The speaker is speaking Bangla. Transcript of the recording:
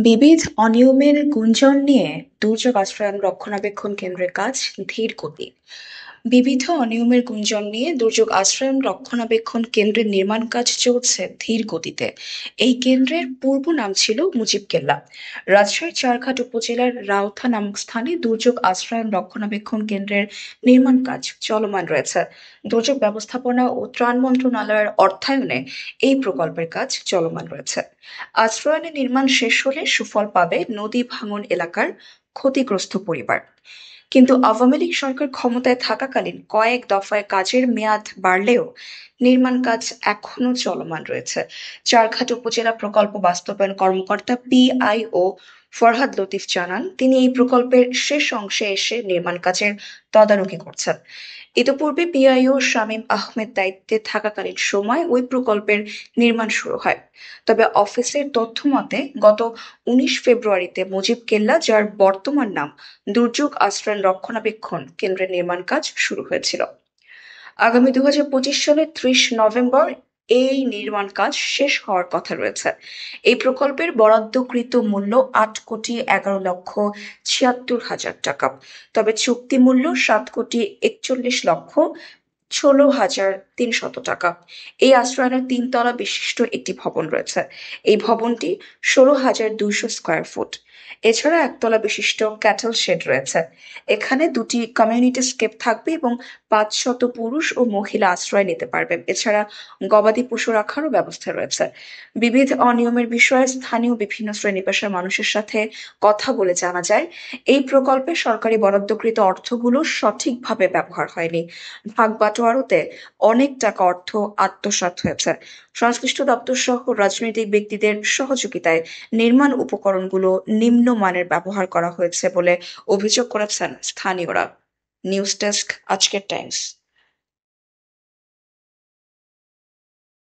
বিবিধ অনিয়মের গুঞ্জন নিয়ে দুর্যোগ আশ্রয় রক্ষণাবেক্ষণ কেন্দ্রের কাজ ধীর গতি। বিবিধ অনিয়মের গুঞ্জন নিয়ে দুর্যোগ আশ্রয়ণ রক্ষণাবেক্ষণ কেন্দ্রের নির্মাণ কাজ চলছে ধীর গতিতে। এই কেন্দ্রের পূর্ব নাম ছিল মুজিব কেল্লা। রাজশাহীর চারঘাট উপজেলার রাউথা নামক স্থানে দুর্যোগ আশ্রয়ণ রক্ষণাবেক্ষণ কেন্দ্রের নির্মাণ কাজ চলমান রয়েছে। দুর্যোগ ব্যবস্থাপনা ও ত্রাণ মন্ত্রণালয়ের অর্থায়নে এই প্রকল্পের কাজ চলমান রয়েছে। আশ্রয়নের নির্মাণ শেষ হলে সুফল পাবে নদী ভাঙন এলাকার ক্ষতিগ্রস্ত পরিবার। কিন্তু আওয়ামী লীগ সরকার ক্ষমতায় থাকাকালীন কয়েক দফায় কাজের মেয়াদ বাড়লেও নির্মাণ কাজ এখনো চলমান রয়েছে। চারঘাট উপজেলা প্রকল্প বাস্তবায়ন কর্মকর্তা পিআইও ফরহাদ লতিফ জানান, তিনি এই প্রকল্পের শেষ অংশে এসে নির্মাণ কাজের তদারকি করছেন। ইতিপূর্বে পিআইও শামীম আহমেদ দায়িত্বে থাকাকালীন সময় ওই প্রকল্পের নির্মাণ শুরু হয়। তবে অফিসের তথ্য মতে গত 19 ফেব্রুয়ারিতে মুজিব কেল্লা, যার বর্তমান নাম দুর্যোগ আশ্রয় রক্ষণাবেক্ষণ কেন্দ্রের নির্মাণ কাজ শুরু হয়েছিল। আগামী 2025 সালের 30 নভেম্বর এই নির্মাণ কাজ শেষ হওয়ার কথা রয়েছে। এই প্রকল্পের বরাদ্দকৃত মূল্য 8,11,76,000 টাকা। তবে চুক্তি মূল্য 7,41,16,300 টাকা। এই আশ্রয়নের 3 তলা বিশিষ্ট একটি ভবন রয়েছে। এই ভবনটি 16,200 স্কয়ার ফুট। এছাড়া একতলা বিশিষ্ট ক্যাটল শেড রয়েছে। এখানে দুটি কমিউনিটি স্কেপ থাকবে এবং 500 পুরুষ ও মহিলা আশ্রয় নিতে পারবে। এছাড়া গবাদি পশু রাখারও ব্যবস্থা রয়েছে। বিবিধ অনিয়মের বিষয়ে স্থানীয় বিভিন্ন শ্রেণী পেশার মানুষের সাথে কথা বলে জানা যায়, এই প্রকল্পে সরকারি বরাদ্দকৃত অর্থগুলো সঠিকভাবে ব্যবহার হয়নি। ভাগ বাটোয়ারাতে অনেক টাকা অর্থ আত্মসাৎ হয়েছে। সংশ্লিষ্ট দপ্তর সহ রাজনৈতিক ব্যক্তিদের সহযোগিতায় নির্মাণ উপকরণগুলো নিম্নমানের ব্যবহার করা হয়েছে বলে অভিযোগ করেছেন স্থানীয়রা। নিউজ ডেস্ক, আজকের টাইমস।